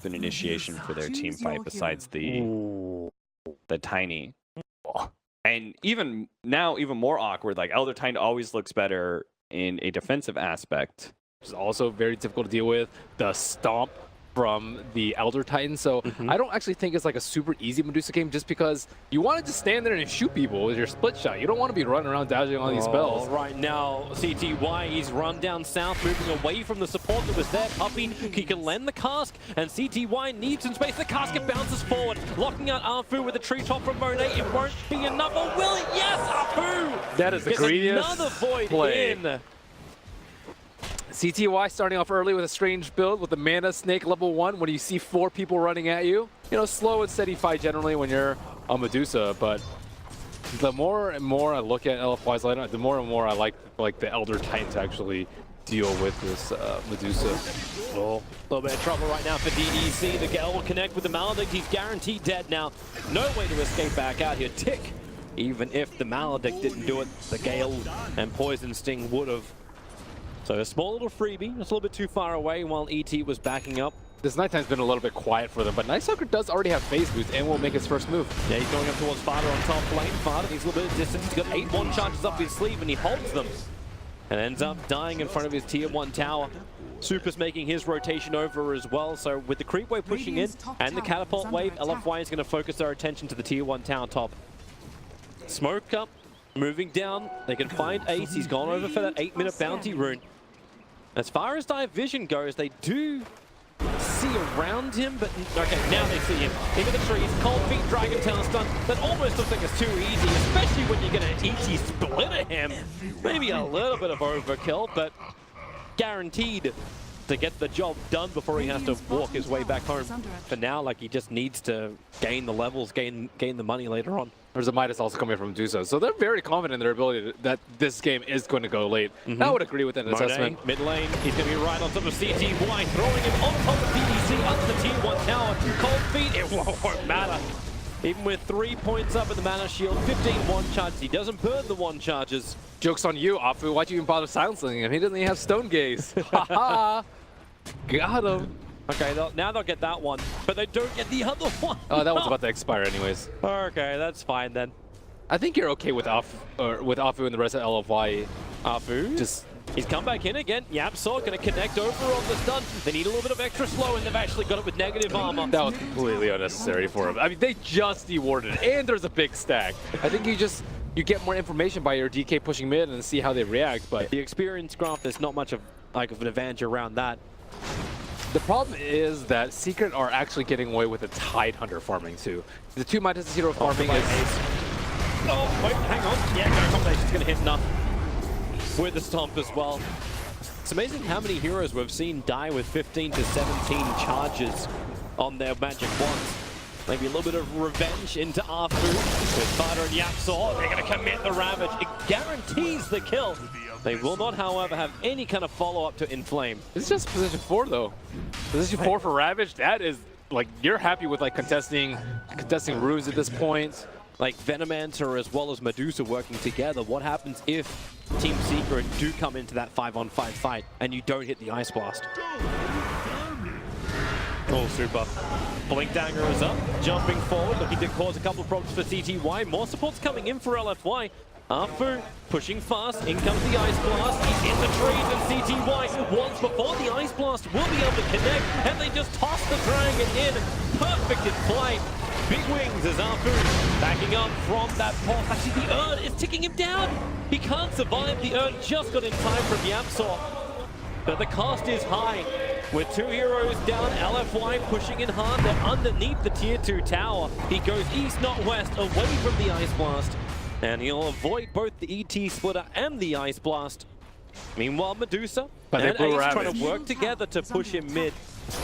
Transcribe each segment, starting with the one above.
an initiation for their team fight besides the Tiny. And even now, even more awkward, like Elder Titan always looks better in a defensive aspect. It's also very difficult to deal with. The stomp from the Elder Titan, so I don't actually think it's like a super easy Medusa game just because you want to just stand there and shoot people with your split shot. You don't want to be running around dodging all these spells. Right now, CTY, he's run down south, moving away from the support that was there. Puppey, he can lend the cask, and CTY needs some space. The casket bounces forward, locking out ahfu with a treetop from Monet. It won't be enough, or will it? Yes, ahfu! That is the greediest another void play. in. CTY starting off early with a strange build with the Mana Snake level 1 when you see 4 people running at you. You know, slow and steady fight generally when you're a Medusa, but the more and more I look at LFY's lineup, the more and more I like the Elder Titan to actually deal with this Medusa. Oh, a little bit of trouble right now for DDC. The Gale will connect with the Maledict. He's guaranteed dead now. No way to escape back out here. Tick. Even if the Maledict didn't do it, the Gale and Poison Sting would have. So a small little freebie, just a little bit too far away while ET was backing up. This nighttime's been a little bit quiet for them, but Nightstalker does already have phase boost and will make his first move. Yeah, he's going up towards FATA on top lane. FATA needs a little bit of distance. He's got 8 1-charges up his sleeve and he holds them. And ends up dying in front of his tier 1 tower. Super's making his rotation over as well. So with the creep wave pushing in and the catapult wave, LFY is going to focus their attention to the tier 1 tower top. Smoke up, moving down. They can find Ace. He's gone over for that 8-minute bounty rune. As far as dive vision goes, they do see around him, but okay, now they see him. Into the trees, cold feet, dragon tail stun. That almost looks like it's too easy, especially when you get an easy split at him. Maybe a little bit of overkill, but guaranteed to get the job done before he has to walk his way back home. For now, like, he just needs to gain the levels, gain the money later on. There's a Midas also coming from Medusa, so they're very confident in their ability that this game is going to go late. I would agree with that assessment. Mid lane, he's going to be right on top of CTY, throwing him on top of DDC up to the tier 1 tower. Cold feet, it won't matter. Even with 3 points up in the mana shield, 15 1-charges, he doesn't burn the 1-charges. Joke's on you, ahfu. Why'd you even bother silencing him? He doesn't even have Stone Gaze. Haha! Got him. Okay, now they'll get that one, but they don't get the other one. Oh, that one's about to expire anyways. Okay, that's fine then. I think you're okay with ahfu and the rest of LFY. ahfu? He's come back in again. YapzOr going to connect over on the stun. They need a little bit of extra slow, and they've actually got it with negative armor. That was completely unnecessary for him. I mean, they just dewarded, and there's a big stack. I think you get more information by your DK pushing mid and see how they react. But the experience graph, there's not much of an advantage around that. The problem is that Secret are actually getting away with the Tide Hunter farming too. The 2 Midas Zero farming is... Oh, wait, hang on. Yeah, no, combination's going to hit enough with the stomp as well. It's amazing how many heroes we've seen die with 15 to 17 charges on their magic wands. Maybe a little bit of revenge into ahfu with FATA and YapzOr. They're going to commit the Ravage. It guarantees the kill. They will not, however, have any kind of follow-up to Inflame. It's just position 4, though. Position 4 for Ravage, that is, like, you're happy with, like, contesting runes at this point. Like, Venomancer as well as Medusa working together. What happens if Team Secret do come into that 5-on-5 fight and you don't hit the Ice Blast? Oh, super. Blink Dagger is up, jumping forward, looking to cause a couple of problems for CTY. More supports coming in for LFY. ahfu pushing fast, in comes the Ice Blast, he's in the trees, and CTY, once before the Ice Blast will be able to connect, and they just toss the Dragon in. Perfect in flight. Big wings as ahfu backing up from that pulse. Actually, the Urn is ticking him down. He can't survive. The Urn just got in time from YapzOr. But the cost is high. With 2 heroes down, LFY pushing in hard. They're underneath the tier 2 tower. He goes east, not west, away from the Ice Blast. And he'll avoid both the ET Splitter and the Ice Blast. Meanwhile, Medusa and Ace trying to work together to push him mid.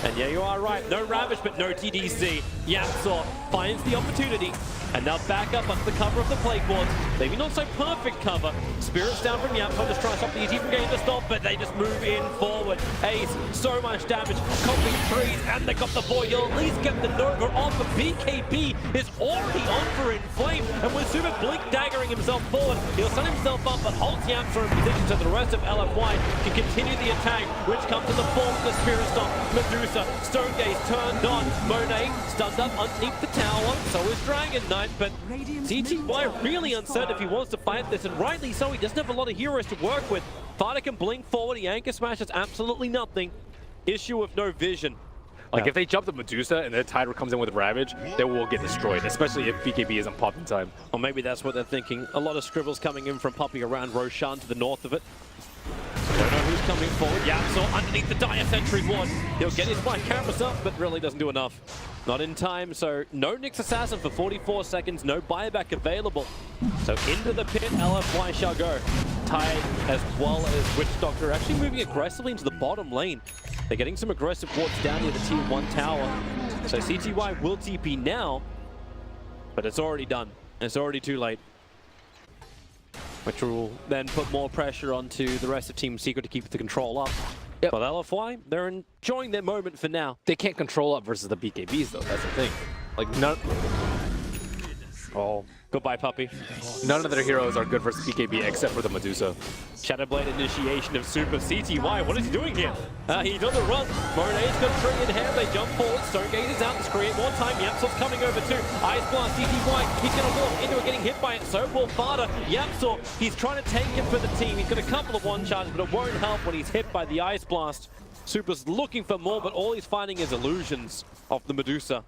And yeah, you are right. No Ravage, but no TDC. YapzOr finds the opportunity. And now back up under the cover of the plague wards. Maybe not so perfect cover. Spirits down from YapzOr, just trying to stop the ET from getting the stop, but they just move in forward. Ace, so much damage, complete trees, and they got the void. He'll at least get the Nova on, but BKB is already on for Inflame. And with Super Blink daggering himself forward, he'll set himself up, but holds YapzOr in position so the rest of LFY can continue the attack, which comes in the form of the Spirit Stomp. Medusa, Stone Gaze turned on. Monet stunned up underneath the tower, so is Dragon Knight, but CTY really uncertain if he wants to fight this, and rightly so. He doesn't have a lot of heroes to work with. FATA can blink forward, he anchor smashes absolutely nothing. Issue of no vision. Like, if they jump to Medusa and their Tidal comes in with Ravage, they will get destroyed, especially if BKB isn't popped in time. Or maybe that's what they're thinking. A lot of scribbles coming in from Puppey around Roshan to the north of it. Don't know who's coming forward. YapzOr underneath the Dire Sentry ward. He'll get his flight cameras up, but really doesn't do enough. Not in time, so no Nyx Assassin for 44 seconds, no buyback available. So into the pit, LFY shall go. Tide as well as Witch Doctor actually moving aggressively into the bottom lane. They're getting some aggressive wards down near the tier 1 tower. So CTY will TP now, but it's already done. It's already too late. Which will then put more pressure onto the rest of Team Secret to keep the control up. Yep. But LFY, they're enjoying their moment for now. They can't control up versus the BKBs though, that's the thing. Like, Oh, goodbye, Puppey. none of their heroes are good versus BKB except for the Medusa. Shadowblade initiation of Super CTY. What is he doing here? He's on the run. Monet's got a tree in hand. They jump forward. Stonegate is out to create more time. YapzOr's coming over too. Ice Blast, CTY. He's going to walk into it, getting hit by it. So will FATA. YapzOr, he's trying to take it for the team. He's got a couple of one charges, but it won't help when he's hit by the Ice Blast. Super's looking for more, but all he's finding is illusions of the Medusa.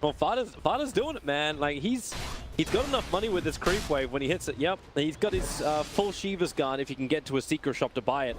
Well, FATA's doing it, man. Like, he's got enough money with this creep wave when he hits it. Yep, he's got his full Shiva's guard if he can get to a secret shop to buy it.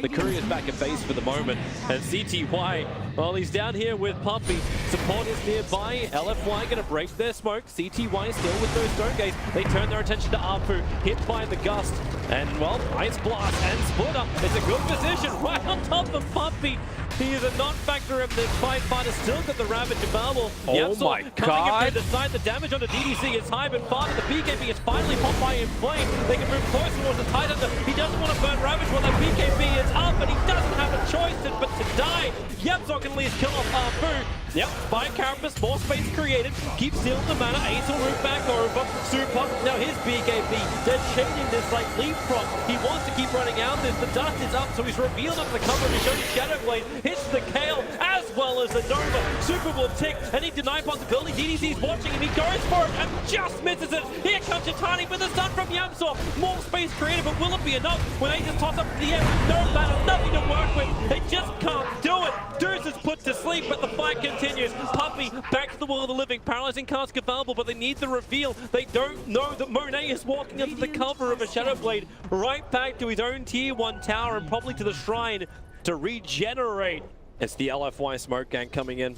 The courier's back at base for the moment, and CTY, well, he's down here with Puppey. Support is nearby. LFY gonna break their smoke. CTY still with those stone gates. They turn their attention to ahfu, hit by the gust, and well, Ice Blast and Split Up. It's a good position right on top of Puppey. He is a non-factor of this fight. FATA still got the Ravage available. Oh my God! Coming in the side, the damage on the DDC is high, but FATA, the BKB is finally popped by inflame. They can move closer towards the Titan. He doesn't want to burn Ravage while the BKB is up, and he doesn't have a choice but to die. YapzOr can at least kill off ahfu. Yep, by Carapace, more space created. Keep stealing the mana. Ace will move back over. Super, now his BKB. They're changing this like leapfrog. He wants to keep running out this. The dust is up, so he's revealed up the cover and he's showing Shadowblade. Hits the Kale as well as the Nova. Super will tick. Any deny possibility. DDC's watching him. He goes for it and just misses it. Here comes Chitani with a stun from YapzOr. More space created, but will it be enough? When they just toss up to the end, no mana, nothing to work with. They just can't do it. Deuce is put to sleep, but the fight continues. Puppey back to the world of the living. Paralyzing cask available, but they need the reveal. They don't know that Monet is walking under the cover of a Shadowblade right back to his own tier 1 tower and probably to the shrine to regenerate. It's the LFY smoke gang coming in.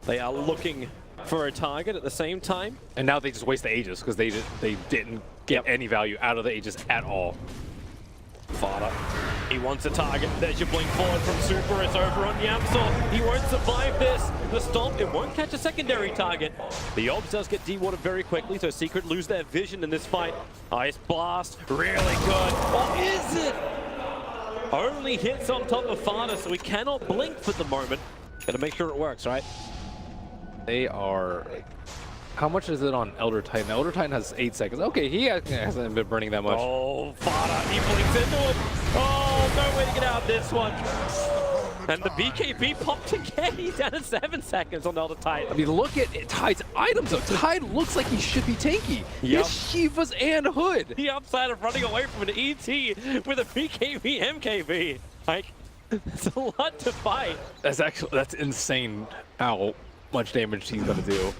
They are looking for a target at the same time. And now they just waste the Aegis because they didn't get any value out of the Aegis at all. FATA, he wants a target. There's your blink forward from Super. It's over on YapzOr. He won't survive this. The Stomp, it won't catch a secondary target. The Orbs does get dewatered very quickly, so Secret lose their vision in this fight. Ice Blast, really good. Or is it? Only hits on top of FATA, so he cannot blink for the moment. Gotta make sure it works, right? They are... How much is it on Elder Titan? Elder Titan has 8 seconds. Okay, he hasn't been burning that much. Oh, FATA, he blinks into it. Oh, no way to get out of this one. And the BKB popped again. He's down to 7 seconds on Elder Titan. I mean, look at Tide's items though. Tide looks like he should be tanky. He has Shivas and Hood. The upside of running away from an ET with a BKB MKB. Like, that's a lot to fight. That's insane how much damage he's gonna do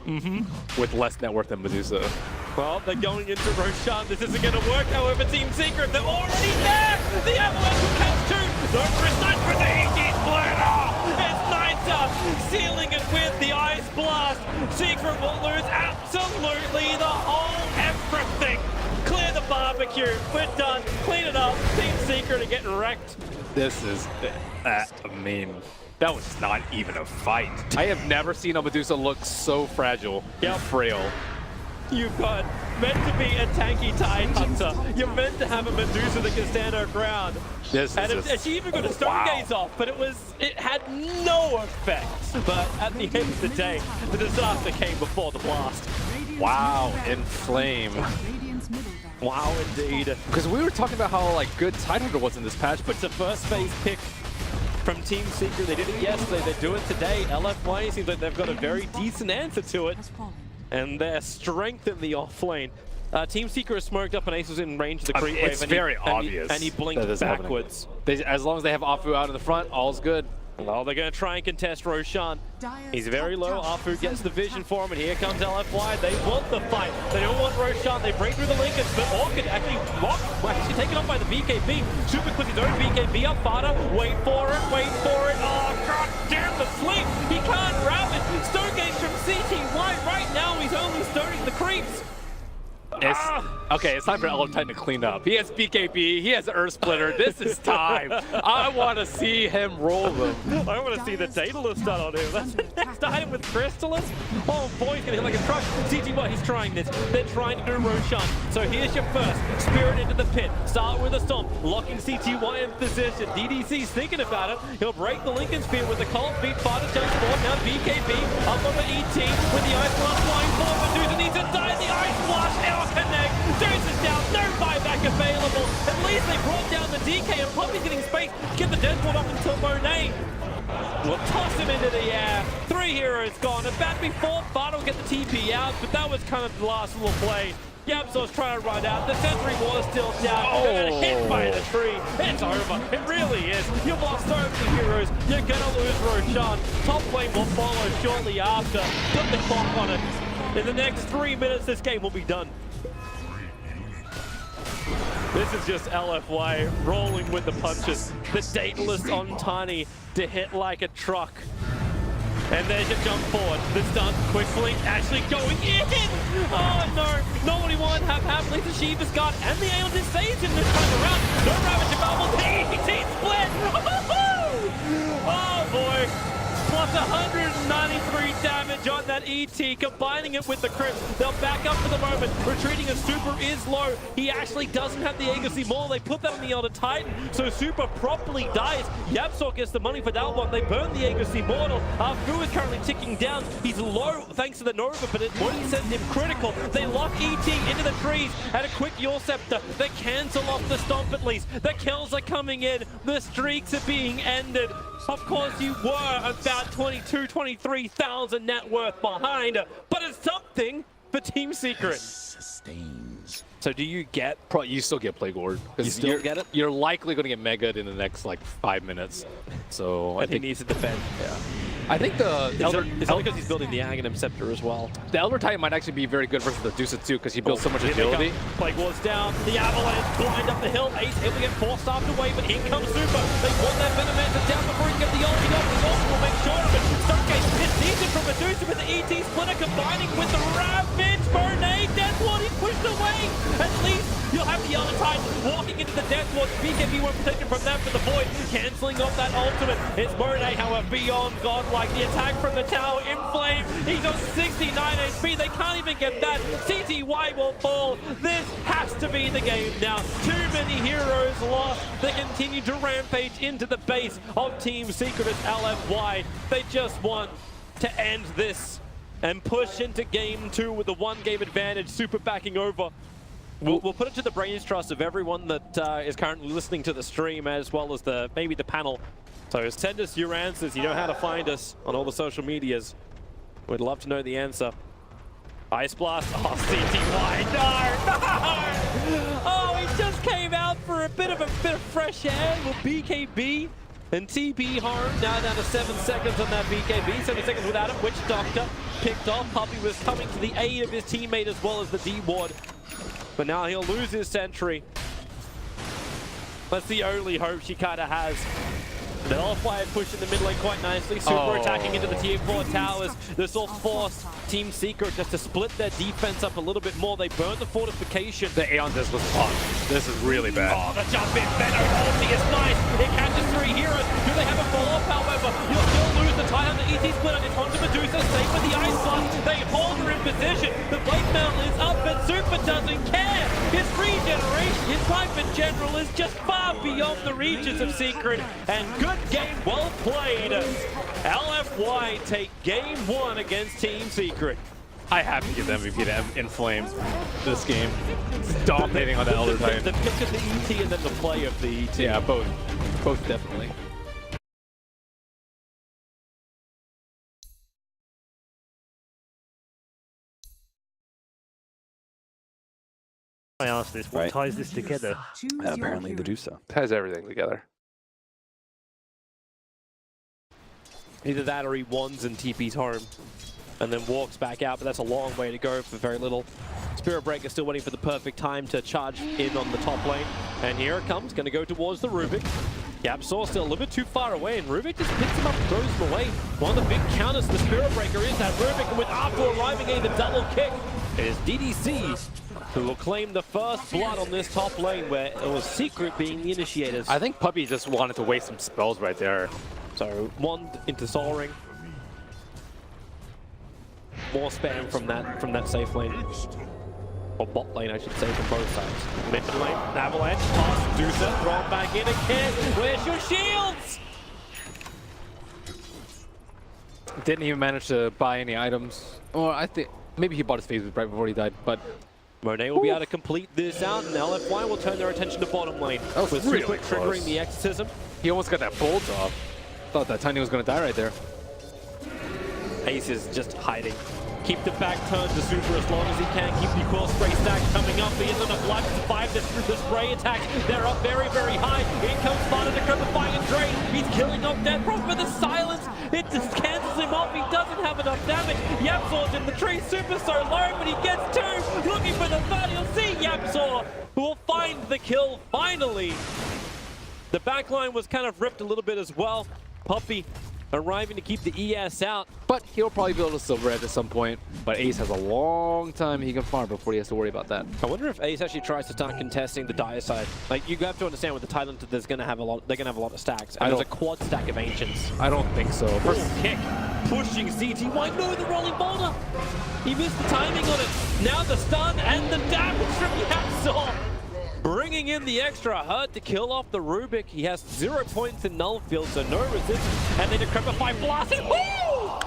with less net worth than Medusa. Well, they're going into Roshan. This isn't gonna work, however, Team Secret, they're already there! The Avalanche will catch two! No precise for the ET Splitter! It's Nita sealing it with the Ice Blast! Secret will lose absolutely the whole everything! Clear the barbecue, we're done, clean it up, Team Secret are getting wrecked. This is, I mean, that was not even a fight. I have never seen a Medusa look so fragile and frail. You've got meant to be a tanky Tide Hunter. You're meant to have a Medusa that can stand her ground. And she even got a stone gaze off, but it had no effect. But at the end of the day, the disaster came before the blast. Wow, inflame. Wow, indeed. Because we were talking about how like good Tidehunter was in this patch, but it's a first phase pick. from Team Secret. They did it yesterday, they do it today. LFY seems like they've got a very decent answer to it. And their strength in the off lane. Team Secret is smoked up and Ace was in range of the creep wave. It's very obvious. And he blinked backwards. As long as they have ahfu out in the front, all's good. Well, they're going to try and contest Roshan. He's very low. ahfu gets the vision for him, and here comes LFY. They want the fight. They don't want Roshan. They break through the Lincolns, but Orchid actually actually taken off by the BKB. Super puts his own BKB up. FATA, wait for it, wait for it. Oh, god damn the sleep. He can't grab it. Stonegate from CTY right now. He's only starting the creeps. Okay, it's time for Elder Titan to clean up. He has BKB, he has Earth Splitter. This is time. I want to see him roll them. I want to see the Daedalus done on him. That's the next item with Crystallis. Oh boy, he's going to hit like a truck. CTY, he's trying this. They're trying to do Roshan. So here's your first. Spirit into the pit. Start with a stomp. Locking CTY in position. DDC's thinking about it. He'll break the Lincoln Spear with the cold beat. FATA jumps forward. Now BKB up over ET with the Ice Blast flying forward. Medusa needs to die. The Ice Blast now connect. Deuce is down. No buyback available. At least they brought down the DK and Puppey's getting space. Get the Deadpool up until Monet. We'll toss him into the air. 3 heroes gone. About before FATA will get the TP out, but that was kind of the last little play. YapzOr's trying to run out. The Sentry Wall is still down. They're going to hit by the tree. It's over. It really is. You've lost so many heroes. You're going to lose Roshan. Top lane will follow shortly after. Put the clock on it. In the next 3 minutes, this game will be done. This is just LFY rolling with the punches. The Daedalus on Tiny to hit like a truck. And there's your jump forward. The stun, quick blink, actually going in! Oh no! Not what he wanted. Have leads the Shiva's Guard and the Aeon saves him this time around. No Ravage available. TT split! Oh boy! Plus 193 damage on that ET, combining it with the crit. They'll back up for the moment. Retreating as Super is low. He actually doesn't have the Agency Maul. They put that on the Elder Titan, so Super properly dies. YapzOr gets the money for that one. They burn the Agency Mortal. ahfu is currently ticking down. He's low thanks to the Nova, but it won't send him critical. They lock ET into the trees at a quick Your Scepter. They cancel off the stomp at least. The kills are coming in. The streaks are being ended. Of course, you were about 22, 23,000 net worth behind, but it's something for Team Secret. Sustains. So do you get, you still get Plague Ward. You still get it? You're likely going to get Mega'd in the next like 5 minutes. So I think he needs to defend. Yeah. I think the Elder, it's only because he's building the Aghanim Scepter as well. The Elder Titan might actually be very good versus the Deuce too, because he builds so much agility. Plague Ward's down. The Avalanche blind up the hill. Ace able to get forced after away, but in comes Super. They want that Venomancer down before he can get the ulti off. The ulti will make sure of it. Stargate is decent from Medusa with the ET splitter combining with the Ravage. Monet, Deathward, he pushed away. At least you'll have the Elder Titan walking into the Deathward. BKB won't protect him from that for the Void. Cancelling off that ultimate. It's Monet, however, beyond godlike. The attack from the tower, inflame. He's on 69 HP. They can't even get that. CTY will fall. This has to be the game now. Too many heroes lost. They continue to rampage into the base of Team Secret as LFY. They just want to end this and push into game 2 with the 1-game advantage. Super backing over. We'll put it to the brains trust of everyone that is currently listening to the stream, as well as maybe the panel. So send us your answers. You know how to find us on all the social medias. We'd love to know the answer. Ice Blast. Oh, CTY. No! Oh, he just came out for a bit of fresh air with BKB and TP home. Now down to 7 seconds on that BKB. 7 seconds without it. Witch Doctor picked off. Puppey was coming to the aid of his teammate as well as the D-Ward. But now he'll lose his sentry. That's the only hope she kind of has. The LFY push in the mid lane quite nicely. Super attacking into the tier 4 towers. This will force Team Secret just to split their defense up a little bit more. They burn the fortification. The Aeon Disc was hot. This is really bad. Oh, the jump in. Venom ulti is nice. It catches 3 heroes. Do they have a follow-up, however? You'll still lose the tie on the ET split. It's onto Medusa. Safe with the Ice Blast. They hold her in position. The Blade Mail is up, but Super doesn't care. His regeneration, his life in general is just far beyond the reaches of Secret. And good game, well played. LFY take game 1 against Team Secret. I have to give the MVP to Inflame this game. It's dominating on the Elder Titan. The pick of the ET and then the play of the ET. Yeah, both definitely. I ask this, what ties this together? Apparently the Dusa. Ties everything together. Either that or he wands and TP's home and then walks back out, but that's a long way to go for very little. Spirit Breaker still waiting for the perfect time to charge in on the top lane. And here it comes, going to go towards the Rubik. YapzOr still a little bit too far away, and Rubik just picks him up and throws him away. One of the big counters to the Spirit Breaker is that Rubik, and with ahfu arriving in the double kick, it is DDC who will claim the first blood on this top lane, where it was Secret being the initiators. I think Puppey just wanted to waste some spells right there. So, wand into Soul Ring. More spam from that safe lane. Or bot lane, I should say, from both sides. Mid lane, Avalanche, pass, Dusa, throw it back in again. Where's your shields? Didn't even manage to buy any items. Or I think maybe he bought his phase right before he died, but Monet will be able to complete this out, and LFY will turn their attention to bottom lane. With really Super triggering close. the exorcism. he almost got that bolt off. Thought that Tiny was going to die right there. Ace is just hiding. Keep the back turn to Super as long as he can. Keep the core spray stack coming up. He isn't enough life to survive the spray attack. They're up very, very high. In comes Fata to Cripify and Drain. He's killing off Dead Prophet with the silence. It just cancels him off. He doesn't have enough damage. YapzOr's in the tree. Super so low, but he gets two. Looking for the third. You'll see YapzOr who will find the kill finally. The backline was kind of ripped a little bit as well. Puppey arriving to keep the ES out. But he'll probably be able to silver edge at some point. But Ace has a long time he can farm before he has to worry about that. I wonder if Ace actually tries to start contesting the dire side. Like, you have to understand with the Titan, there's gonna have a lot. They're gonna have a lot of stacks. And there's a quad stack of ancients. I don't think so. First kick, pushing CT1. No, the rolling boulder. He missed the timing on it. Now the stun and the damage from YapzOr. Bringing in the extra hurt to kill off the Rubik. He has 0 points in null field, so no resistance. And they decrepify blast. Woo!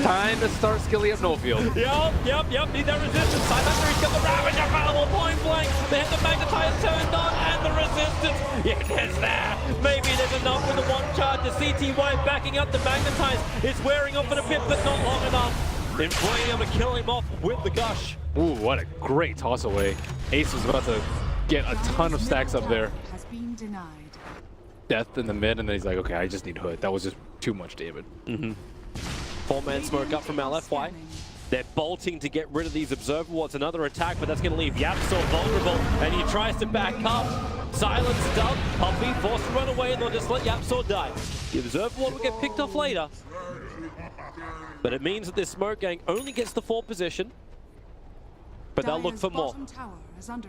Time to start skilly up Nullfield. Yep. Need that resistance. He's got the Ravage available point blank. They have the Magnetize turned on and the resistance. It is there. Maybe there's enough with the one charge. The CTY backing up the Magnetize. It's wearing off in a bit, but not long enough. Inflame able to kill him off with the gush. Ooh, what a great toss away. Ace was about to get a ton of stacks up there. Has been denied. Death in the mid, and then he's like, okay, I just need Hood. That was just too much, David. Four-man smoke up from LFY. They're bolting to get rid of these Observer Wards. Another attack, but that's going to leave YapzOr vulnerable, and he tries to back up. Silence done. Puppey forced to run away, and they'll just let YapzOr die. The Observer Ward will get picked off later. But it means that this smoke gang only gets the 4th position. But they'll look for more.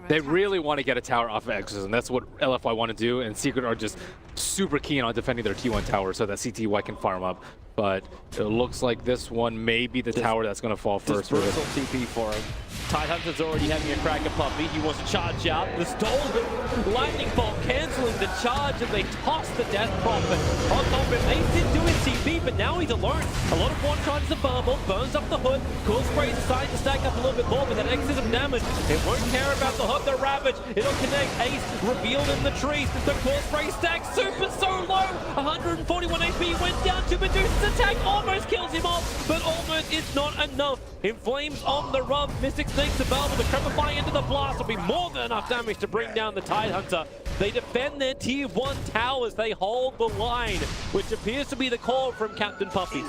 They really want to get a tower off of Exorcism. That's what LFY want to do, and Secret are just super keen on defending their T1 tower so that CTY can farm up. But it looks like this one may be the tower that's going to fall first. Brutal TP for him. Tidehunter's already having a crack at Puppey. He wants to charge out. The stolen lightning bolt canceling the charge, and they toss the Death Prophet on top of him. Ace did do his TP, but now he's alone. A lot of one charges the Bubble, burns up the Hood. Cool Spray's deciding to stack up a little bit more, but that exorcism damage, it won't care about the Hood, the Ravage. It'll connect. Ace revealed in the trees. The Cool Spray stack super so low. 141 HP went down to Medusa's attack. Almost kills him off, but almost is not enough. Inflame's on the run. Mystic Snake's available to crepify into the blast. Will be more than enough damage to bring down the Tidehunter. They defend their tier 1 towers. They hold the line, which appears to be the call from Captain Puppey.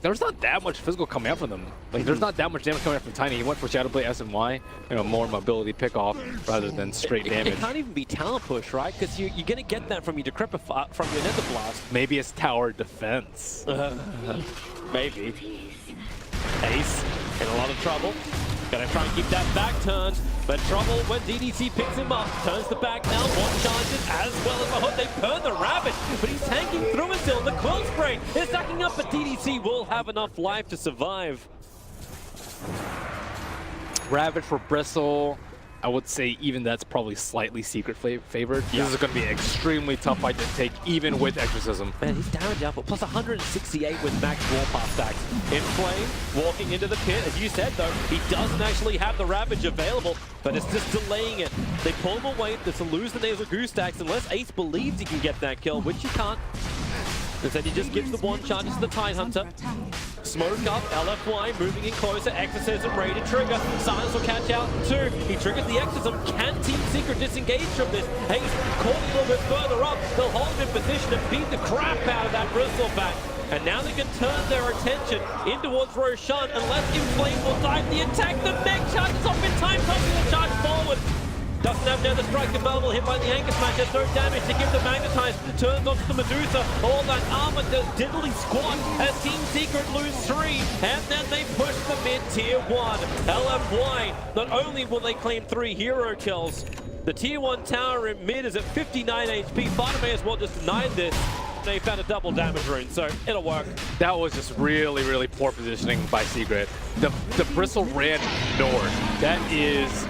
There's not that much physical coming out from them. Like, there's not that much damage coming out from Tiny. He went for Shadowblade SNY, more mobility pick-off rather than straight damage. It can't even be talent push, right? Because you're going to get that from your Decrepify, from your Nether Blast. Maybe it's tower defense. Maybe. Ace in a lot of trouble. Gonna try and keep that back turned, but trouble when DDC picks him up. Turns the back now, one charges as well as the Hood. They burn the Ravage, but he's tanking through it still. The Quill Spray is stacking up, but DDC will have enough life to survive. Ravage for Bristle. I would say even that's probably slightly Secret favored. Yeah. This is going to be an extremely tough fight to take, even with Exorcism. Man, his damage output plus 168 with max Warpath stacks. Inflame walking into the pit. As you said, though, he doesn't actually have the Ravage available, but it's just delaying it. They pull him away to lose the Nasal Goose stacks unless Ace believes he can get that kill, which he can't. Instead, he just gives the one charges to the Tidehunter. Smoke up, LFY moving in closer, Exorcism ready to trigger. Silence will catch out in 2. He triggers the Exorcism. Can Team Secret disengage from this? Ace caught a little bit further up. They'll hold him in position and beat the crap out of that Bristleback. And now they can turn their attention in towards Roshan unless Inflame will dive the attack. The mech charges off in time, Puppey will charge forward. Doesn't have Nether Strike available, hit by the Anchor Smash, there's no damage to give the Magnetize, turns onto the Medusa, all that armor does diddly squat as Team Secret lose 3, and then they push the mid-tier 1. LFY, not only will they claim 3 hero kills, the tier 1 tower in mid is at 59 HP, FATA may as well just deny this. They found a double damage rune, so it'll work. That was just really, really poor positioning by Secret. The Bristle ran north. That is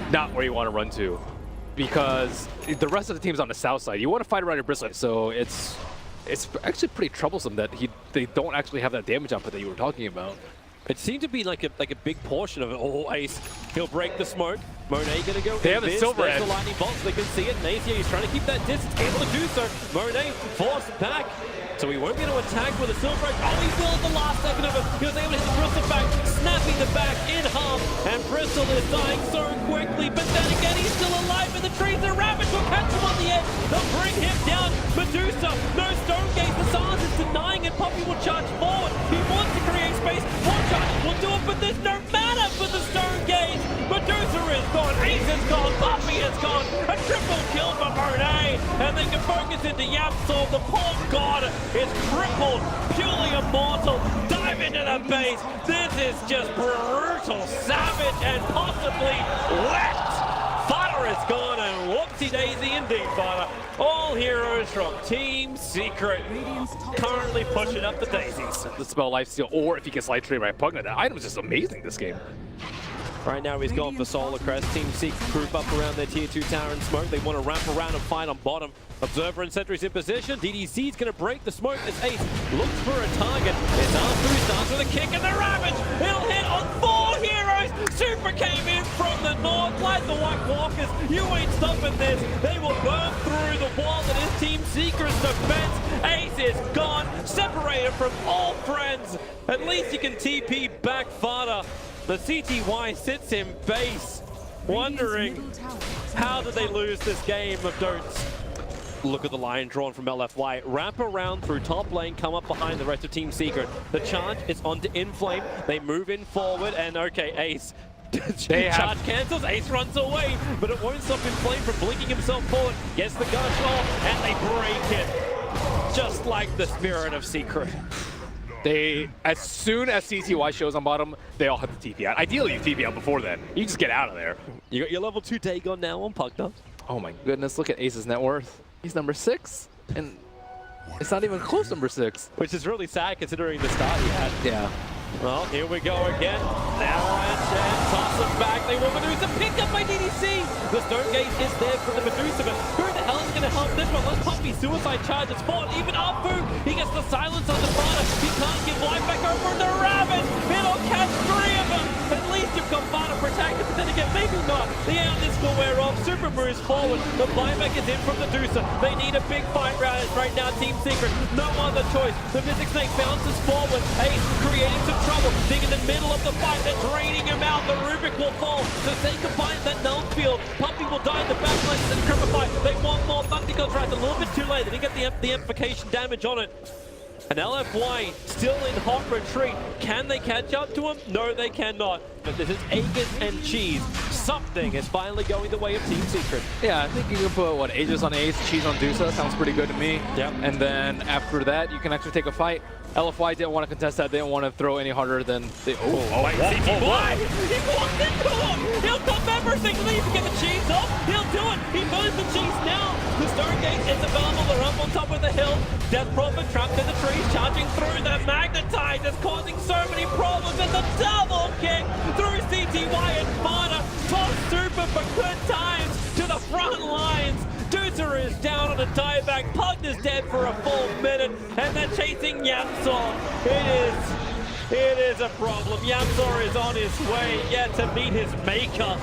not where you want to run to, because the rest of the team's on the south side. You want to fight around your Bristle, so it's actually pretty troublesome that they don't actually have that damage output that you were talking about. It seemed to be like a big portion of it. Oh, Ace, he'll break the smoke. Monet gonna go. They have the silver There's edge. the lightning bolts. They can see it. Nasia, he's trying to keep that distance. Able to do so. Monet forced back. So he won't be able to attack with a silver edge. Oh, he will at the last second of it. He was able to hit the Bristol back, snapping the back in half. And Bristol is dying so quickly. But then again, he's still alive. And the trees are ravaged. Will catch him on the edge. They'll bring him down. Medusa, no stone gate. The silence is denying it. Puppey will charge forward. He wants to create space. One charge will do it, but there's no mana for the stone gate. Medusa is gone. Ace is gone. Puppey is gone. A triple kill for Monet. And they can focus into YapzOr. The poor god is crippled, purely immortal. Dive into the base. This is just brutal, savage, and possibly wet. FATA is gone, and whoopsie daisy indeed, FATA. All heroes from Team Secret currently pushing up the daisies. The spell Lifesteal, or if he gets Light Trade by Pugna, that item is just amazing this game. Right now he's gone for Solar Crest. Team Secret group up around their tier 2 tower and smoke. They want to wrap around and fight on bottom. Observer and Sentry's in position. DDC's going to break the smoke as Ace looks for a target. It's ahfu, starts with a kick and the Ravage. It'll hit on 4 heroes. Super came in from the north. Like the White Walkers, you ain't stopping this. They will burn through the wall that is Team Secret's defense. Ace is gone, separated from all friends. At least you can TP back FATA. The CTY sits in base, wondering how did they lose this game of don'ts. Look at the line drawn from LFY. Wrap around through top lane, come up behind the rest of Team Secret. The charge is onto Inflame. They move in forward, and okay, Ace. Charge cancels, Ace runs away, but it won't stop Inflame from blinking himself forward. Gets the gush off, and they break it. Just like the spirit of Secret. As soon as CTY shows on bottom, they all have to TP out. Ideally, you TP out before then. You just get out of there. You got your level 2 Dagon now on Pugna. Oh my goodness, look at Ace's net worth. He's number 6, and it's not even close number 6. Which is really sad considering the start he had. Yeah. Well, here we go again. Avalanche and toss it back. They want Medusa picked up by DDC. The stone gate is there for the Medusa, but who the hell is going to help this one? Let's Puppey suicide charges forward. Even ahfu, he gets the silence on the FATA. He can't give life back over the Ravage. It'll catch 3 of them. At least you've got FATA protected, but then again, maybe not. The outness will wear off. Super moves forward. The buyback is in from the Medusa. They need a big fight right now, Team Secret. No other choice. The Mystic Snake bounces forward. Ace creating some trouble. Being in the middle of the fight, they're draining him out. The Rubik will fall. So say goodbye to that null field. Puppey will die in the backline and cripify. They want more. Thunder goes right a little bit too late. They didn't get the amplification damage on it. And LFY still in hot retreat. Can they catch up to him? No, they cannot. But this is Aegis and Cheese. Something is finally going the way of Team Secret. Yeah, I think you can put, what, Aegis on Ace, Cheese on Dusa. Sounds pretty good to me. Yep. And then after that, you can actually take a fight. LFY didn't want to contest that. They didn't want to throw any harder than they... He walked into him! He'll dump everything to leave to get the cheese off! He'll do it! He burns the cheese now! The Stargate is available. They're up on top of the hill. Death Prophet trapped in the trees, charging through. The Magnetize is causing so many problems. And the double kick through CTY and FATA. Toss Super for good times to the front lines. Dusa is down on a dieback. Pugna's dead for a full minute. And they're chasing YapzOr. It is a problem. YapzOr is on his way yet to meet his maker.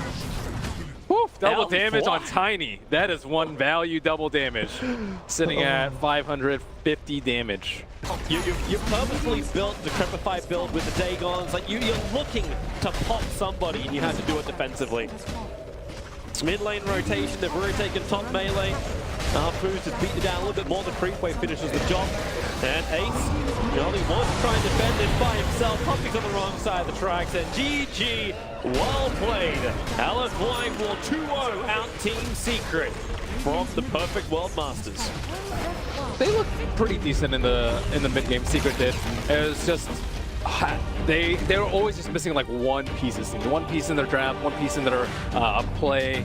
Woof, double LFY. damage on Tiny. That is one value double damage. Sitting at 550 damage. You purposely built the Crepify build with the Dagons. Like you're looking to pop somebody, and you have to do it defensively. Mid lane rotation, they've already taken top melee. ahfu's just beat you down a little bit more. The creep wave finishes the job. And Ace, he only wants to try and defend it by himself. Puppey's on the wrong side of the tracks. And GG, well played. LFY will 2-0 out Team Secret from the Perfect World Masters. They look pretty decent in the mid game. Secret did. It was just they were always just missing like one piece. It seemed one piece in their draft, one piece in their play.